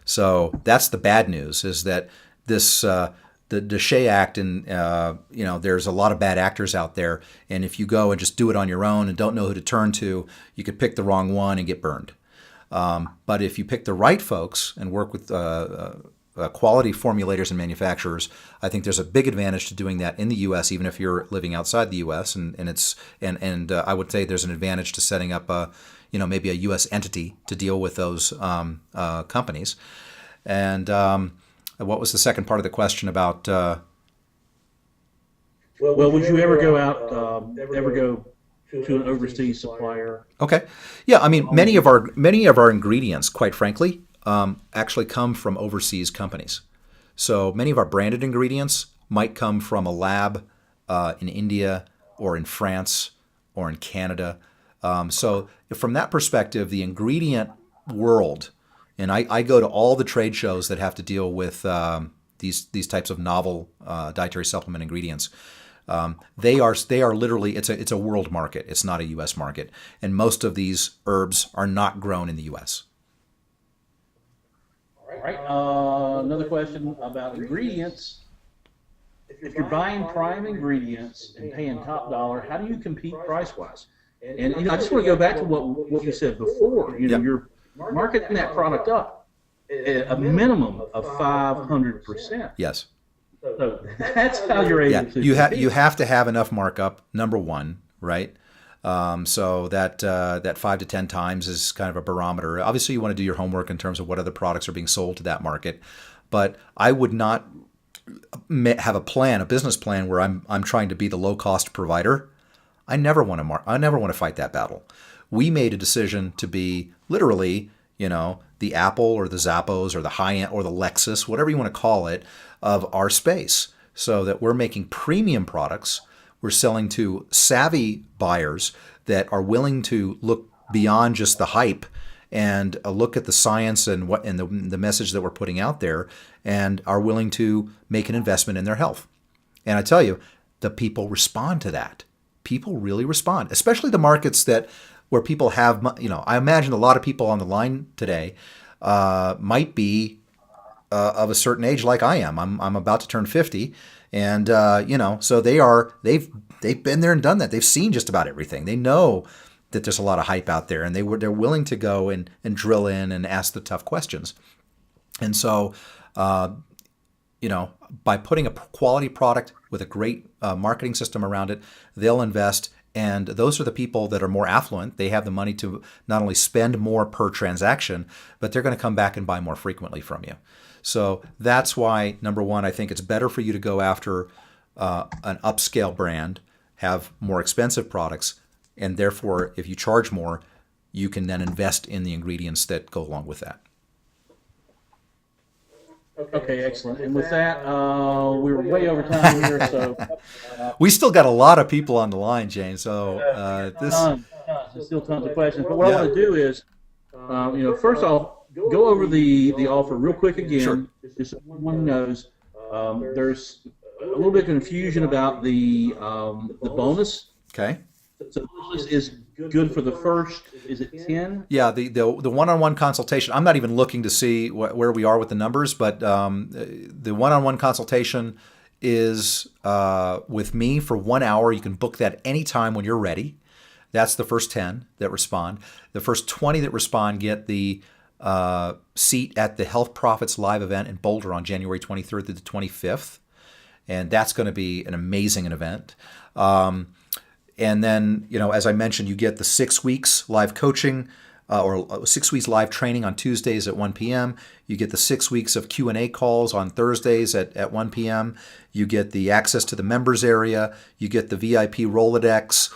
So that's the bad news, is that this the the Shea Act, and there's a lot of bad actors out there. And if you go and just do it on your own and don't know who to turn to, you could pick the wrong one and get burned. But if you pick the right folks and work with quality formulators and manufacturers, I think there's a big advantage to doing that in the U.S. even if you're living outside the U.S. And I would say there's an advantage to setting up maybe a U.S. entity to deal with those companies. And what was the second part of the question about? Well, would you ever go out, to an overseas supplier? Okay, yeah. I mean, many of our ingredients, quite frankly, actually come from overseas companies. So many of our branded ingredients might come from a lab in India or in France or in Canada. So from that perspective, the ingredient world, and I go to all the trade shows that have to deal with these types of novel dietary supplement ingredients. They are literally, it's a world market. It's not a U.S. market, and most of these herbs are not grown in the U.S. All right. Another question about ingredients. If you're buying prime ingredients and paying top dollar, how do you compete price-wise? And I just want to go back to what you said before. You're marketing that product up at a minimum of 500%. Yes. So that's how you're able to. You have to have enough markup. Number one, right? So that 5 to 10 times is kind of a barometer. Obviously, you want to do your homework in terms of what other products are being sold to that market. But I would not have a business plan where I'm trying to be the low cost provider. I never want to fight that battle. We made a decision to be literally, the Apple or the Zappos or the high-end or the Lexus, whatever you want to call it, of our space, so that we're making premium products. We're selling to savvy buyers that are willing to look beyond just the hype and look at the science and the message that we're putting out there, and are willing to make an investment in their health. And I tell you, the people respond to that. People really respond, especially the markets where people have, I imagine a lot of people on the line today might be of a certain age, like I am. I'm about to turn 50, and so they've been there and done that. They've seen just about everything. They know that there's a lot of hype out there, and they're willing to go and drill in and ask the tough questions. And so, by putting a quality product with a great marketing system around it, they'll invest. And those are the people that are more affluent. They have the money to not only spend more per transaction, but they're going to come back and buy more frequently from you. So that's why, number one, I think it's better for you to go after an upscale brand, have more expensive products, and therefore, if you charge more, you can then invest in the ingredients that go along with that. Okay, excellent. And with that, we were way over time here, so we still got a lot of people on the line, Jane. So there's still tons of questions. But what I want to do is, first off, go over the offer real quick again, Sure. Just so everyone knows. There's a little bit of confusion about the bonus. Okay. So the bonus is good for the first, is it 10? Yeah, the one-on-one consultation, I'm not even looking to see where we are with the numbers, but the one-on-one consultation is with me for 1 hour. You can book that anytime when you're ready. That's the first 10 that respond. The first 20 that respond get the seat at the Health Profits Live event in Boulder on January 23rd to the 25th. And that's going to be an amazing event. And then, as I mentioned, you get the 6 weeks live coaching or 6 weeks live training on Tuesdays at 1 p.m. You get the 6 weeks of Q&A calls on Thursdays at 1 p.m. You get the access to the members area. You get the VIP Rolodex.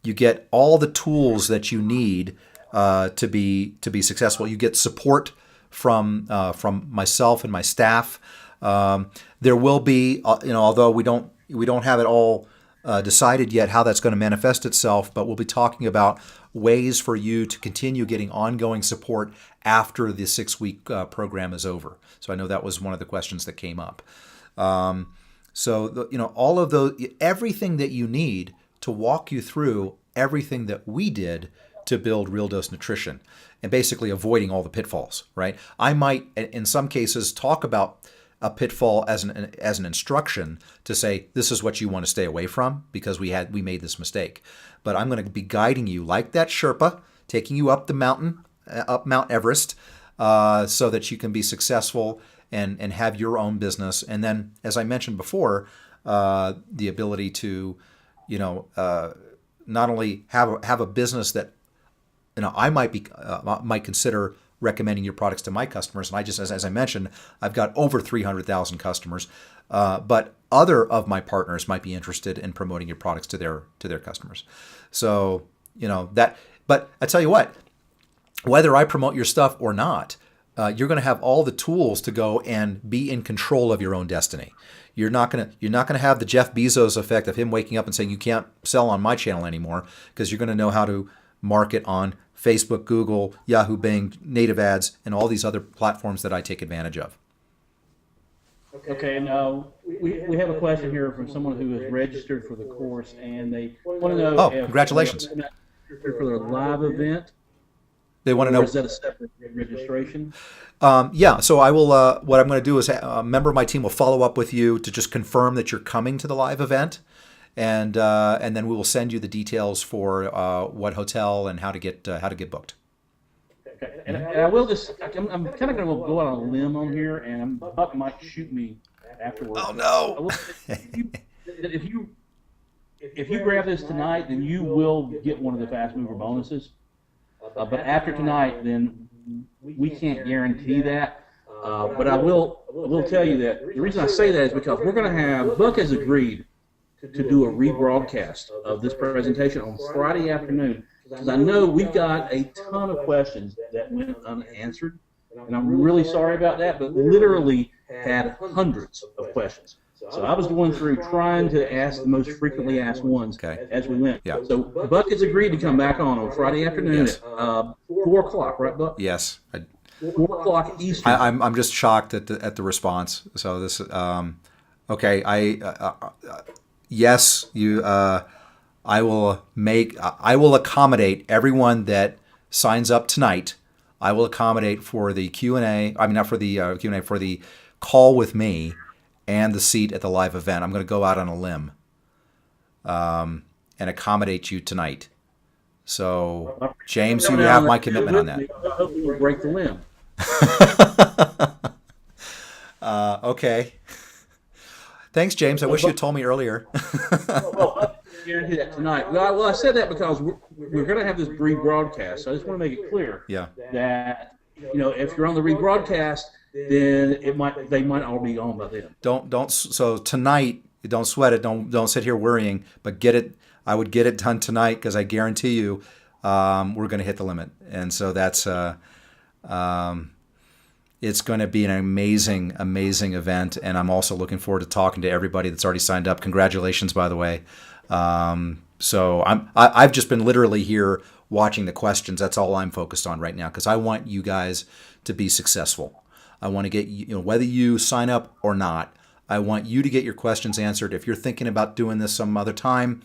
You get all the tools that you need to be successful. You get support from myself and my staff. There will be, although we don't have it all decided yet how that's going to manifest itself, but we'll be talking about ways for you to continue getting ongoing support after the 6-week program is over. So I know that was one of the questions that came up. All of those, everything that you need to walk you through everything that we did to build Real Dose Nutrition, and basically avoiding all the pitfalls, right? I might, in some cases, talk about a pitfall as an instruction to say this is what you want to stay away from because we made this mistake. But I'm going to be guiding you like that Sherpa, taking you up the mountain, up Mount Everest, so that you can be successful and have your own business. And then, as I mentioned before, the ability to, not only have a business that, I might consider recommending your products to my customers. And I just, as I mentioned, I've got over 300,000 customers, but other of my partners might be interested in promoting your products to their customers. So, but I tell you what, whether I promote your stuff or not, you're going to have all the tools to go and be in control of your own destiny. You're not going to have the Jeff Bezos effect of him waking up and saying you can't sell on my channel anymore, because you're going to know how to market on Facebook, Google, Yahoo, Bing, native ads, and all these other platforms that I take advantage of. Okay, now we have a question here from someone who is registered for the course, and they want to know. Oh, congratulations! For the live event. They want to know. Or is that a separate registration? Yeah. So I will. What I'm going to do is a member of my team will follow up with you to just confirm that you're coming to the live event, and then we will send you the details for what hotel and how to get booked. Okay. And I will just. I'm kind of going to go out on a limb on here, and Buck might shoot me afterwards. Oh no! If you grab this tonight, then you will get one of the fast mover bonuses. But after tonight, then we can't guarantee that. But I will tell you that the reason I say that is because we're going to have, Buck has agreed to do a rebroadcast of this presentation on Friday afternoon, because I know we've got a ton of questions that went unanswered, and I'm really sorry about that, but literally had hundreds of questions. So I was going through trying to ask the most frequently asked ones as we went. Yeah. So Buck has agreed to come back on Friday afternoon at 4 o'clock, right, Buck? Yes. 4 o'clock Eastern. I'm just shocked at the response. So this okay. Yes, you. I will accommodate everyone that signs up tonight. I will accommodate for the Q&A. I mean, not for the Q&A, for the call with me and the seat at the live event. I'm going to go out on a limb and accommodate you tonight. So, James, you have my commitment on that. I hope you will break the limb. Okay. Thanks, James. I wish you had told me earlier. I guarantee that tonight. Well, I said that because we're going to have this rebroadcast. So I just want to make it clear that if you're on the rebroadcast, then they might all be on by then. Don't. So tonight, don't sweat it. Don't sit here worrying. But get it. I would get it done tonight, because I guarantee you, we're going to hit the limit. And so that's it's going to be an amazing, amazing event. And I'm also looking forward to talking to everybody that's already signed up. Congratulations, by the way. So I've just been literally here watching the questions. That's all I'm focused on right now, because I want you guys to be successful. I want to get whether you sign up or not, I want you to get your questions answered. If you're thinking about doing this some other time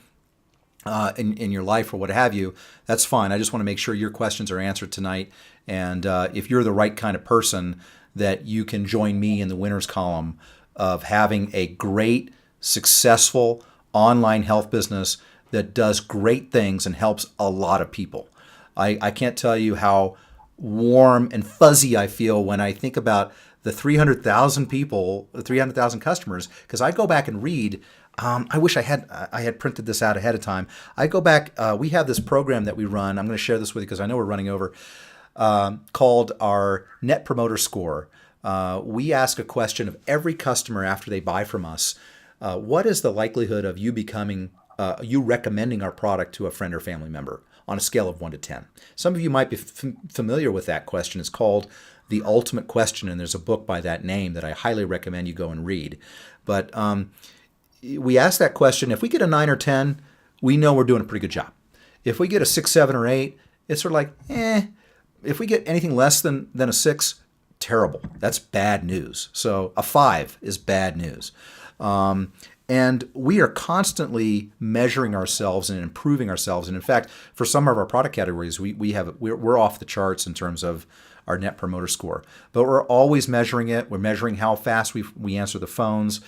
in your life or what have you, that's fine. I just want to make sure your questions are answered tonight. And if you're the right kind of person, that you can join me in the winners column of having a great, successful online health business that does great things and helps a lot of people. I can't tell you how warm and fuzzy I feel when I think about the 300,000 people, 300,000 customers, because I go back and read. I wish I had printed this out ahead of time. I go back. We have this program that we run. I'm going to share this with you because I know we're running over. Called our Net Promoter Score. We ask a question of every customer after they buy from us. What is the likelihood of you you recommending our product to a friend or family member on a scale of 1 to 10? Some of you might be familiar with that question. It's called The Ultimate Question, and there's a book by that name that I highly recommend you go and read. But we ask that question. If we get a 9 or 10, we know we're doing a pretty good job. If we get a 6, 7, or 8, it's sort of like, If we get anything less than a 6, terrible. That's bad news. So a 5 is bad news. And we are constantly measuring ourselves and improving ourselves. And in fact, for some of our product categories, we're off the charts in terms of our Net Promoter Score. But we're always measuring it. We're measuring how fast we answer the phones.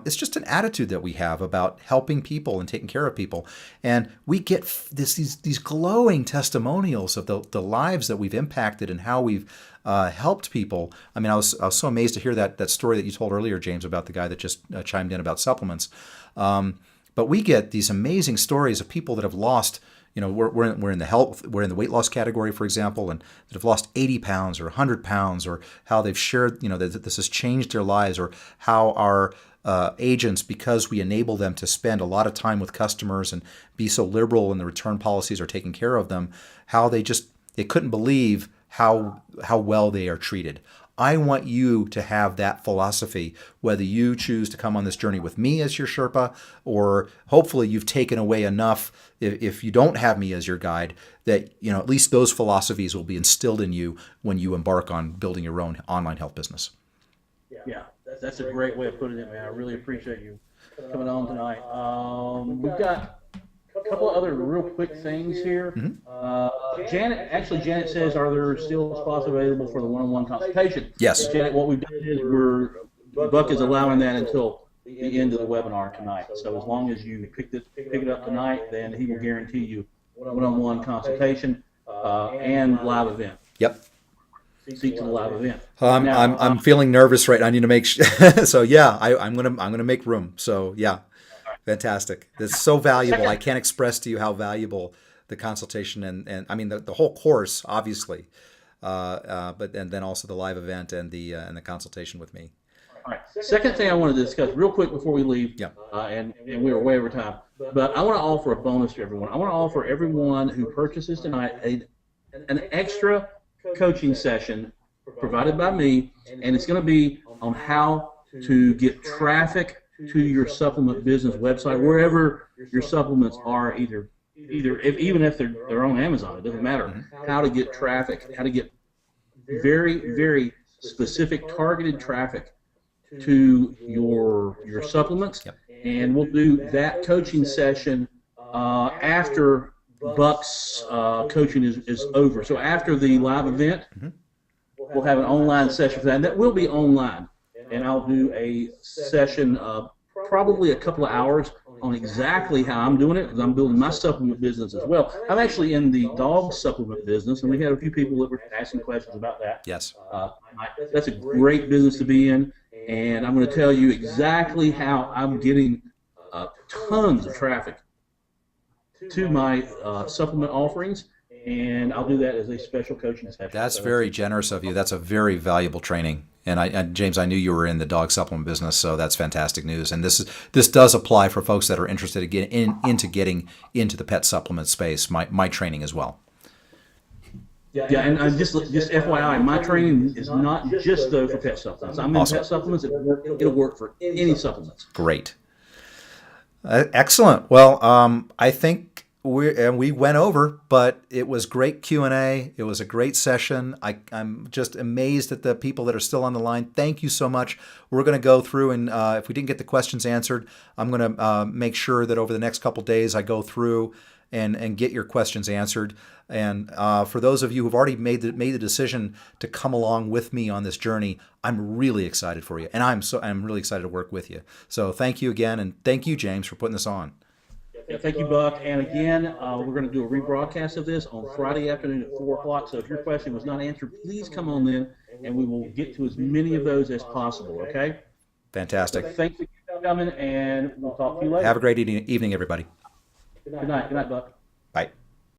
It's just an attitude that we have about helping people and taking care of people. And we get these glowing testimonials of the lives that we've impacted and how we've helped people. I mean, I was so amazed to hear that story that you told earlier, James, about the guy that just chimed in about supplements. But we get these amazing stories of people that have lost, we're in the weight loss category, for example, and that have lost 80 pounds or 100 pounds, or how they've shared, that this has changed their lives, or how our agents, because we enable them to spend a lot of time with customers and be so liberal in the return policies are taking care of them, how they couldn't believe how well they are treated. I want you to have that philosophy, whether you choose to come on this journey with me as your Sherpa, or hopefully you've taken away enough, if you don't have me as your guide, that at least those philosophies will be instilled in you when you embark on building your own online health business. Yeah, that's a great way of putting it, man. I really appreciate you coming on tonight. We've got a couple of other real quick things here. Janet says, are there still spots available for the one-on-one consultation? Yes. Janet, what we've done is Buck is allowing that until the end of the webinar tonight. So as long as you pick it up tonight, then he will guarantee you one-on-one consultation and live event. Yep. Seat to the live event. I'm feeling nervous right now. I need to make so yeah, I'm gonna make room. So yeah. Fantastic. It's so valuable. I can't express to you how valuable the consultation and I mean the whole course, obviously, but then also the live event and the consultation with me. All right. Second thing I want to discuss real quick before we leave, and we are way over time, but I want to offer a bonus to everyone. I want to offer everyone who purchases tonight an extra coaching session provided by me, and it's going to be on how to get traffic to your supplement business website, wherever your supplements are, even if they're on Amazon, it doesn't matter. How to get traffic, how to get very, very specific targeted traffic to your supplements. And we'll do that coaching session after Buck's coaching is over. So after the live event, we'll have an online session for that, and that will be online. And I'll do a session probably a couple of hours on exactly how I'm doing it, because I'm building my supplement business as well. I'm actually in the dog supplement business, and we had a few people that were asking questions about that. Yes. That's a great business to be in, and I'm going to tell you exactly how I'm getting tons of traffic to my supplement offerings, and I'll do that as a special coaching session. That's very generous of you. That's a very valuable training. And James, I knew you were in the dog supplement business, so that's fantastic news. And this does apply for folks that are interested in getting into the pet supplement space. My training as well. Yeah, and just FYI, my training is not just though for pet supplements. I'm in Awesome. pet supplements. It'll work for any supplements. Great. Excellent. Well, I think we went over, but it was great Q&A. It was a great session. I'm just amazed at the people that are still on the line. Thank you so much. We're going to go through, and if we didn't get the questions answered, I'm going to make sure that over the next couple days I go through and get your questions answered. And for those of you who've already made the decision to come along with me on this journey, I'm really excited for you, and I'm really excited to work with you. So thank you again, and thank you, James, for putting this on. Yeah, thank you, Buck. And again, we're going to do a rebroadcast of this on Friday afternoon at 4 o'clock. So if your question was not answered, please come on in, and we will get to as many of those as possible, okay? Fantastic. So thanks for coming, and we'll talk to you later. Have a great evening, everybody. Good night. Good night, Buck.